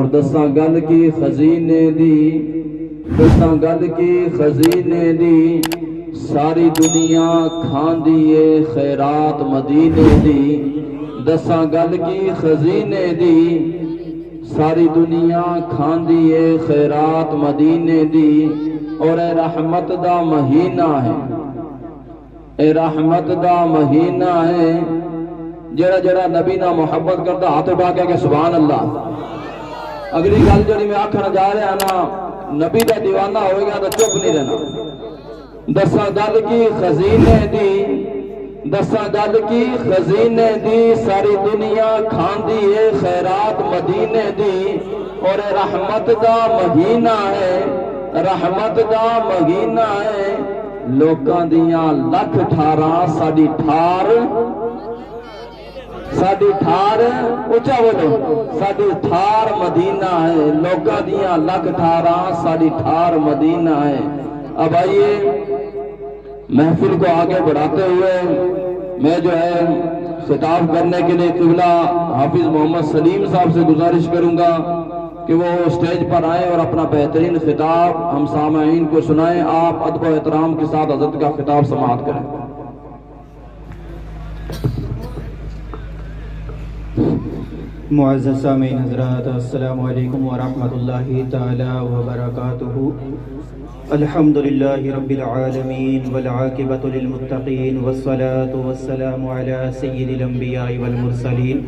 اور دساں گل کی خزینے دی، دساں گل کی خزینے دی، ساری دنیا کھاندی اے خیرات مدینے دی، دساں گل کی خزینے دی، ساری دنیا کھاندی اے خیرات مدینے دی، اور اے رحمت دا مہینہ ہے، اے رحمت دا مہینہ ہے، جڑا جڑا نبی نہ محبت کرتا ہاتھ اٹھا کے سبحان اللہ۔ اگلی گل جڑی میں آکھنا جا رہا نا، نبی دا دیوانہ ہوئے گا تو چپ نہیں رہنا۔ دساں گل کی خزینے دی، دساں گل کی خزینے دی، ساری دنیا کھاندی ہے خیرات مدینے دی، اور رحمت دا مہینہ ہے، رحمت دا مہینہ ہے، لوکاں دیاں لکھ ٹھاراں ساڈی ٹھار، ساڈی ٹھار اونچا بولو، ساڈی ٹھار مدینہ ہے، لوکاں دیاں لکھ ٹھاراں ساڈی ٹھار مدینہ ہے۔ اب آئیے محفل کو آگے بڑھاتے ہوئے میں جو ہے خطاب کرنے کے لیے قبلہ حافظ محمد سلیم صاحب سے گزارش کروں گا کہ وہ اسٹیج پر آئیں اور اپنا بہترین خطاب ہم سامعین کو سنائیں۔ آپ ادب و احترام کے ساتھ حضرت کا خطاب سماعت کریں۔ معزز سامعین حضرات، السلام علیکم ورحمۃ اللہ تعالی وبرکاتہ۔ الحمدللہ رب العالمین والعاقبۃ للمتقین والصلاة والسلام علی سید الانبیاء والمرسلین،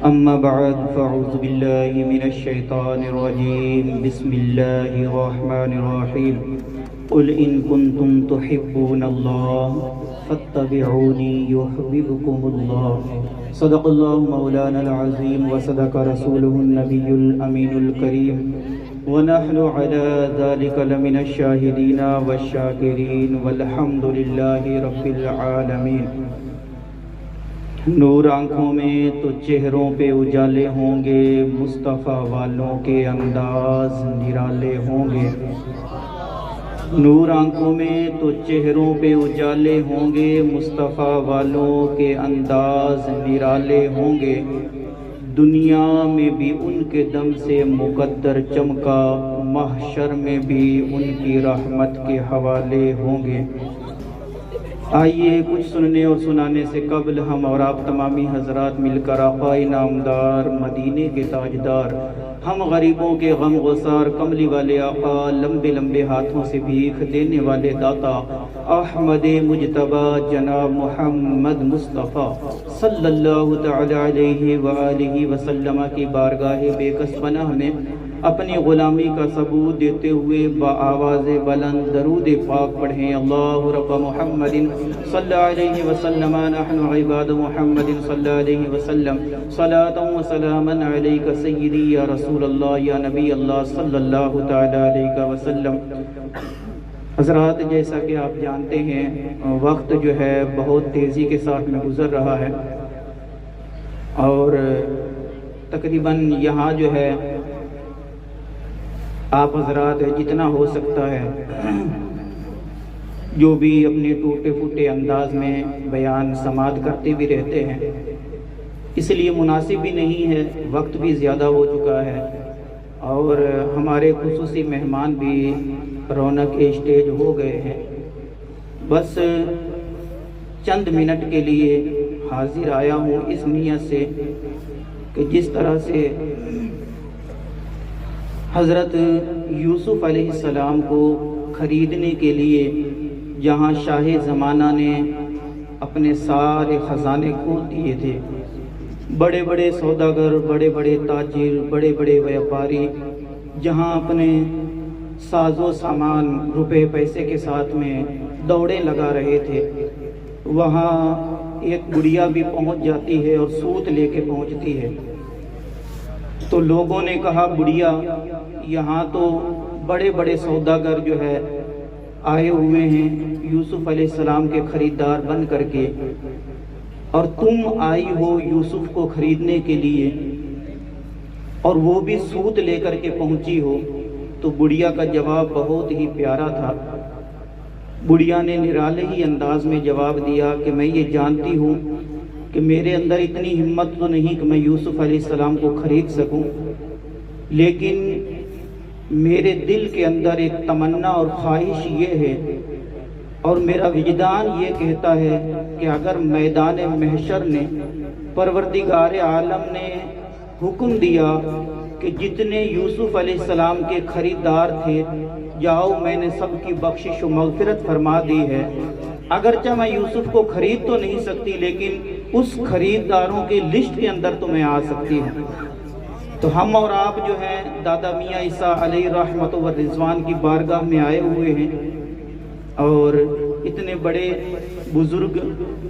اما بعد فاعوذ باللہ من الشیطان الرجیم، بسم اللہ الرحمن الرحیم، قل ان کنتم تحبون اللہ فاتبعونی یحببکم اللہ، صدق اللہ مولانا العظیم وصدق رسولہ النبی الامین الکریم، ونحن على ذلك لمن الشاہدین والشاکرین والحمد للہ رب العالمین۔ نور آنکھوں میں تو چہروں پہ اجالے ہوں گے، مصطفیٰ والوں کے انداز نرالے ہوں گے۔ نور آنکھوں میں تو چہروں پہ اجالے ہوں گے، مصطفیٰ والوں کے انداز نرالے ہوں گے۔ دنیا میں بھی ان کے دم سے مقدر چمکا، محشر میں بھی ان کی رحمت کے حوالے ہوں گے۔ آئیے کچھ سننے اور سنانے سے قبل ہم اور آپ تمامی حضرات مل کر آقا نامدار، مدینے کے تاجدار، ہم غریبوں کے غم گسار، کملی والے آقا، لمبے لمبے ہاتھوں سے بھیک دینے والے داتا، احمد مجتبی جناب محمد مصطفیٰ صلی اللہ تعالی علیہ وآلہ وسلم کی بارگاہ بے کس پناہ میں اپنی غلامی کا ثبوت دیتے ہوئے بآواز بلند درود پاک پڑھیں۔ اللہ رب محمد صلی اللہ علیہ وسلم، نحن عباد محمد صلی اللہ علیہ وسلم، صلاۃ و سلاما علیک سیدی یا رسول اللہ یا نبی اللہ صلی اللہ تعالی علیہ وسلم۔ حضرات، جیسا کہ آپ جانتے ہیں وقت جو ہے بہت تیزی کے ساتھ میں گزر رہا ہے، اور تقریباً یہاں جو ہے آپ حضرات جتنا ہو سکتا ہے جو بھی اپنے ٹوٹے پھوٹے انداز میں بیان سماعت کرتے بھی رہتے ہیں، اس لیے مناسب بھی نہیں ہے، وقت بھی زیادہ ہو چکا ہے، اور ہمارے خصوصی مہمان بھی رونق اسٹیج ہو گئے ہیں۔ بس چند منٹ کے لیے حاضر آیا ہوں اس نیت سے کہ جس طرح سے حضرت یوسف علیہ السلام کو خریدنے کے لیے جہاں شاہ زمانہ نے اپنے سارے خزانے کھول دیے تھے، بڑے بڑے سوداگر، بڑے بڑے تاجر، بڑے بڑے ویاپاری جہاں اپنے ساز و سامان روپے پیسے کے ساتھ میں دوڑے لگا رہے تھے، وہاں ایک گڑیا بھی پہنچ جاتی ہے اور سوت لے کے پہنچتی ہے۔ تو لوگوں نے کہا، بڑھیا یہاں تو بڑے بڑے سوداگر جو ہے آئے ہوئے ہیں یوسف علیہ السلام کے خریدار بن کر کے، اور تم آئی ہو یوسف کو خریدنے کے لیے اور وہ بھی سوت لے کر کے پہنچی ہو۔ تو بڑھیا کا جواب بہت ہی پیارا تھا۔ بڑھیا نے نرالے ہی انداز میں جواب دیا کہ میں یہ جانتی ہوں کہ میرے اندر اتنی ہمت تو نہیں کہ میں یوسف علیہ السلام کو خرید سکوں، لیکن میرے دل کے اندر ایک تمنا اور خواہش یہ ہے اور میرا وجدان یہ کہتا ہے کہ اگر میدان محشر نے پروردگار عالم نے حکم دیا کہ جتنے یوسف علیہ السلام کے خریدار تھے جاؤ میں نے سب کی بخشش و مغفرت فرما دی ہے، اگرچہ میں یوسف کو خرید تو نہیں سکتی لیکن اس خریداروں کے لسٹ کے اندر تو میں آ سکتی ہوں، تو ہم اور آپ جو ہیں دادا میاں عیسیٰ علیہ رحمت و رضوان کی بارگاہ میں آئے ہوئے ہیں اور اتنے بڑے بزرگ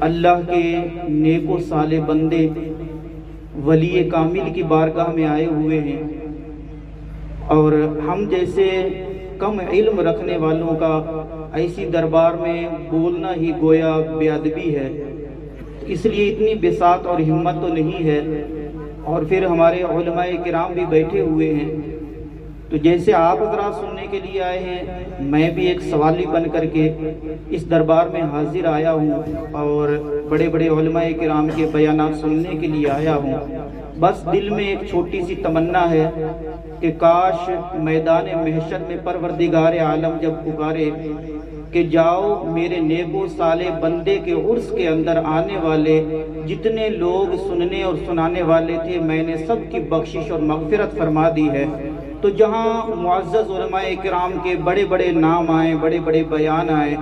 اللہ کے نیک و صالح بندے ولی کامل کی بارگاہ میں آئے ہوئے ہیں، اور ہم جیسے کم علم رکھنے والوں کا ایسی دربار میں بولنا ہی گویا بے ادبی ہے، اس لیے اتنی بساط اور ہمت تو نہیں ہے، اور پھر ہمارے علماء کرام بھی بیٹھے ہوئے ہیں، تو جیسے آپ حضرات سننے کے لیے آئے ہیں میں بھی ایک سوالی بن کر کے اس دربار میں حاضر آیا ہوں اور بڑے بڑے علماء کرام کے بیانات سننے کے لیے آیا ہوں۔ بس دل میں ایک چھوٹی سی تمنا ہے کہ کاش میدان محشر میں پروردگار عالم جب پکارے کہ جاؤ میرے نیک و صالح بندے کے عرس کے اندر آنے والے جتنے لوگ سننے اور سنانے والے تھے میں نے سب کی بخشش اور مغفرت فرما دی ہے، تو جہاں معزز علماء کرام کے بڑے بڑے نام آئیں، بڑے بڑے بیان آئیں،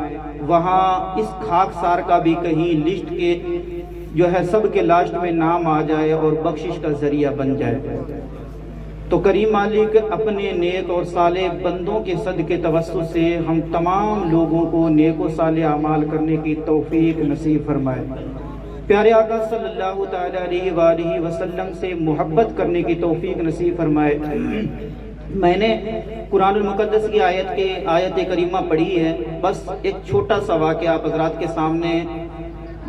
وہاں اس خاک سار کا بھی کہیں لسٹ کے جو ہے سب کے لاسٹ میں نام آ جائے اور بخشش کا ذریعہ بن جائے۔ تو کریم مالک اپنے نیک اور صالح بندوں کے صدقے توسط سے ہم تمام لوگوں کو نیک و صالح اعمال کرنے کی توفیق نصیب فرمائے، پیارے آقا صلی اللہ تعالی علیہ وآلہ وسلم سے محبت کرنے کی توفیق نصیب فرمائے۔ میں نے قرآن المقدس کی آیت کریمہ پڑھی ہے، بس ایک چھوٹا سا واقعہ آپ حضرات کے سامنے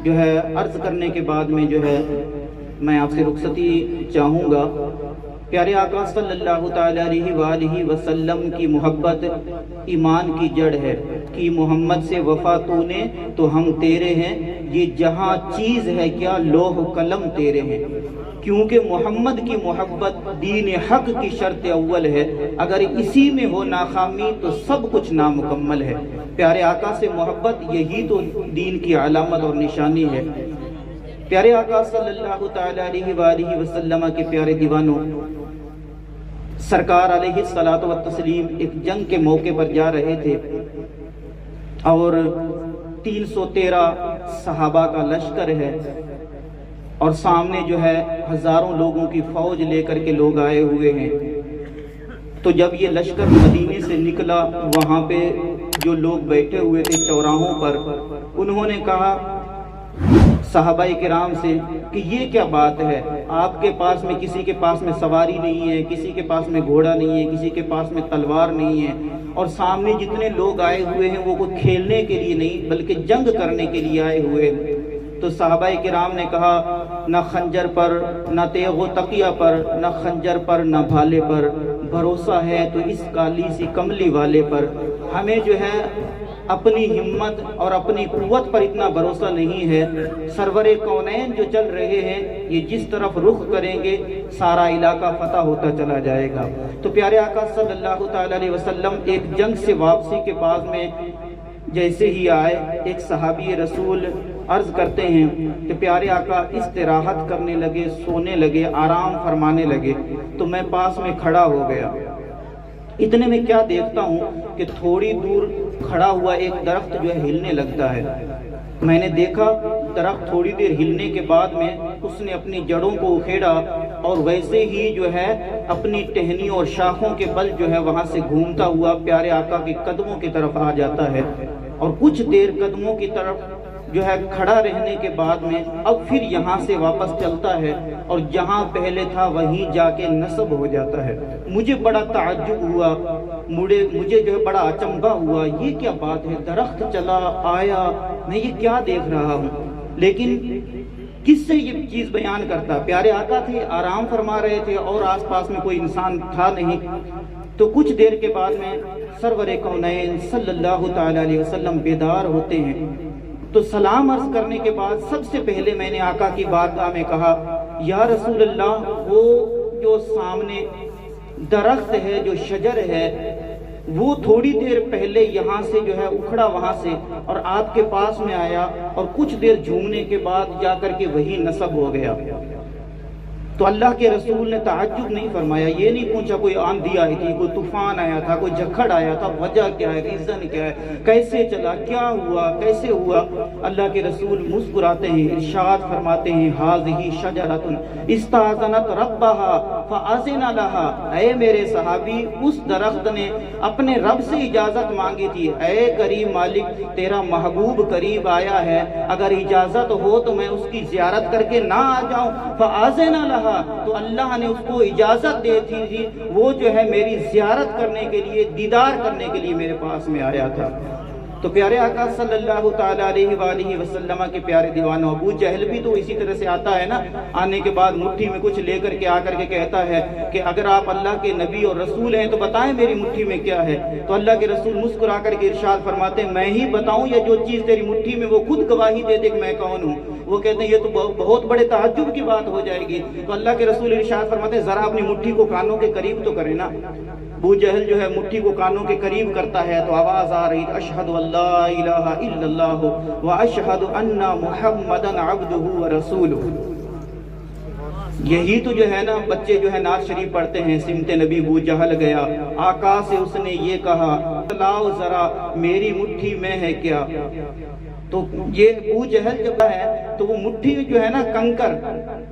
جو ہے عرض کرنے کے بعد میں جو ہے میں آپ سے رخصتی چاہوں گا۔ پیارے آقا صلی اللہ تعالی علیہ وآلہ وسلم کی محبت ایمان کی جڑ ہے کہ محمد سے وفا تو نے تو ہم تیرے ہیں، یہ جہاں چیز ہے کیا لوح قلم تیرے ہیں، کیونکہ محمد کی محبت دین حق کی شرط اول ہے، اگر اسی میں ہو ناکامی تو سب کچھ نامکمل ہے۔ پیارے آقا سے محبت یہی تو دین کی علامت اور نشانی ہے۔ پیارے آقا صلی اللہ تعالی علیہ وآلہ وسلم کے پیارے دیوانوں، سرکار علیہ الصلاۃ والتسلیم ایک جنگ کے موقع پر جا رہے تھے اور 313 صحابہ کا لشکر ہے اور سامنے جو ہے ہزاروں لوگوں کی فوج لے کر کے لوگ آئے ہوئے ہیں۔ تو جب یہ لشکر مدینے سے نکلا وہاں پہ جو لوگ بیٹھے ہوئے تھے چوراہوں پر، انہوں نے کہا صحابہ کرام سے کہ یہ کیا بات ہے، آپ کے پاس میں کسی کے پاس میں سواری نہیں ہے، کسی کے پاس میں گھوڑا نہیں ہے، کسی کے پاس میں تلوار نہیں ہے، اور سامنے جتنے لوگ آئے ہوئے ہیں وہ کوئی کھیلنے کے لیے نہیں بلکہ جنگ کرنے کے لیے آئے ہوئے ہیں۔ تو صحابہ کرام نے کہا نہ خنجر پر، نہ تیغ و تقیہ پر، نہ خنجر پر، نہ بھالے پر، بھروسہ ہے تو اس کالی سی کملی والے پر۔ ہمیں جو ہے اپنی ہمت اور اپنی قوت پر اتنا بھروسہ نہیں ہے، سرور کونین جو چل رہے ہیں یہ جس طرف رخ کریں گے سارا علاقہ فتح ہوتا چلا جائے گا۔ تو پیارے آقا صلی اللہ تعالی علیہ وسلم ایک جنگ سے واپسی کے بعد میں جیسے ہی آئے، ایک صحابی رسول عرض کرتے ہیں کہ پیارے آقا استراحت کرنے لگے، سونے لگے، آرام فرمانے لگے، تو میں پاس میں کھڑا ہو گیا۔ اتنے میں کیا دیکھتا ہوں کہ تھوڑی دور کھڑا ہوا ایک درخت جو ہے ہلنے لگتا ہے۔ میں نے دیکھا درخت تھوڑی دیر ہلنے کے بعد میں اس نے اپنی جڑوں کو اکھیڑا اور ویسے ہی جو ہے اپنی ٹہنی اور شاخوں کے بل جو ہے وہاں سے گھومتا ہوا پیارے آقا کے قدموں کی طرف آ جاتا ہے، اور کچھ دیر قدموں کی طرف جو ہے کھڑا رہنے کے بعد میں اب پھر یہاں سے واپس چلتا ہے اور جہاں پہلے تھا وہیں جا کے نصب ہو جاتا ہے۔ مجھے بڑا تعجب ہوا، مجھے جو ہے بڑا اچنبھا ہوا، یہ کیا بات ہے، درخت چلا آیا، میں یہ کیا دیکھ رہا ہوں، لیکن کس سے یہ چیز بیان کرتا؟ پیارے آقا تھے، آرام فرما رہے تھے اور آس پاس میں کوئی انسان تھا نہیں۔ تو کچھ دیر کے بعد میں سرور کونین صلی اللہ تعالی علیہ وسلم بیدار ہوتے ہیں، تو سلام عرض کرنے کے بعد سب سے پہلے میں نے آقا کی بارگاہ میں کہا یا رسول اللہ، وہ جو سامنے درخت ہے جو شجر ہے وہ تھوڑی دیر پہلے یہاں سے جو ہے اکھڑا وہاں سے اور آپ کے پاس میں آیا اور کچھ دیر جھومنے کے بعد جا کر کے وہی نصب ہو گیا. تو اللہ کے رسول نے تعجب نہیں فرمایا, یہ نہیں پوچھا کوئی آندھی آئی تھی, کوئی طوفان آیا تھا, کوئی جھکڑ آیا تھا, وجہ کیا ہے, ریزن کیا ہے, کیسے چلا, کیا ہوا, کیسے ہوا. اللہ کے رسول مسکراتے ہیں, ارشاد فرماتے ہیں ھذہ شجرۃ استاذنت ربھا فاذن لها. اے میرے صحابی, اس درخت نے اپنے رب سے اجازت مانگی تھی, اے کریم مالک تیرا محبوب قریب آیا ہے, اگر اجازت ہو تو میں اس کی زیارت کر کے نہ آ جاؤں. فاذن لها, تو اللہ نے اس کو اجازت دے تھی, وہ جو ہے میری زیارت کرنے کے لیے, دیدار کرنے کے لیے میرے پاس میں آیا تھا. تو پیارے آقا صلی اللہ تعالیٰ علیہ وآلہ وسلم کے پیارے دیوانوں, ابو جہل بھی تو اسی طرح سے آتا ہے نا, آنے کے بعد مٹھی میں کچھ لے کر کے آ کر کے کہتا ہے کہ اگر آپ اللہ کے نبی اور رسول ہیں تو بتائیں میری مٹھی میں کیا ہے. تو اللہ کے رسول مسکرا کر کے ارشاد فرماتے ہیں میں ہی بتاؤں یا جو چیز تیری مٹھی میں وہ خود گواہی دے دے کہ میں کون ہوں. وہ کہتے ہیں یہ تو بہت بڑے تعجب کی بات ہو جائے گی. تو اللہ کے رسول ارشاد فرماتے ہیں ذرا اپنی مٹھی کو کانوں کے قریب تو کرے نا. ابو جہل جو ہے مٹھی کو کانوں کے قریب کرتا ہے تو آواز آ رہی, اشہد ان لا الہ الا اللہ واشہد ان محمدا عبدہ ورسولہ. یہی تو جو ہے نا بچے جو ہے نعت شریف پڑھتے ہیں, سمت نبی ابو جہل گیا, آقا سے اس نے یہ کہا لاؤ ذرا میری مٹھی میں ہے کیا. تو یہ ابو جہل جب ہے تو وہ مٹھی جو ہے نا کنکر,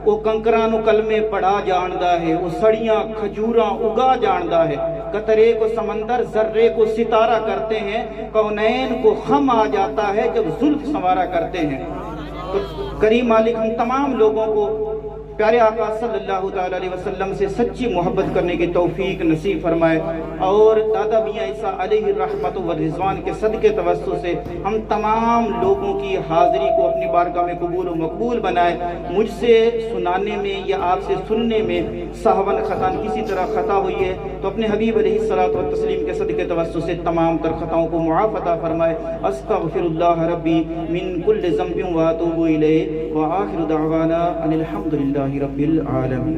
وہ کنکرانو کلمے پڑھا جاندا ہے, وہ سڑیاں کھجوراں اگا جاندا ہے, قطرے کو سمندر ذرے کو ستارہ کرتے ہیں, کونین کو خم آ جاتا ہے جب زلف سنوارا کرتے ہیں. تو کریم مالک ہم تمام لوگوں کو پیارے آقا صلی اللہ تعالیٰ علیہ وسلم سے سچی محبت کرنے کی توفیق نصیب فرمائے, اور دادا میاں عیسیٰ علیہ الرحمت و رضوان کے صدقے توسط سے ہم تمام لوگوں کی حاضری کو اپنی بارگاہ میں قبول و مقبول بنائے. مجھ سے سنانے میں یا آپ سے سننے میں سہون خطا کسی طرح خطا ہوئی ہے تو اپنے حبیب علیہ الصلوۃ والتسلیم کے صدقے توسط سے تمام تر خطاؤں کو معاف عطا فرمائے. استغفر اللہ ربی من کل ذنب واتوب الیہ, وآخر دعوانا ان الحمد للہ رب العالمین.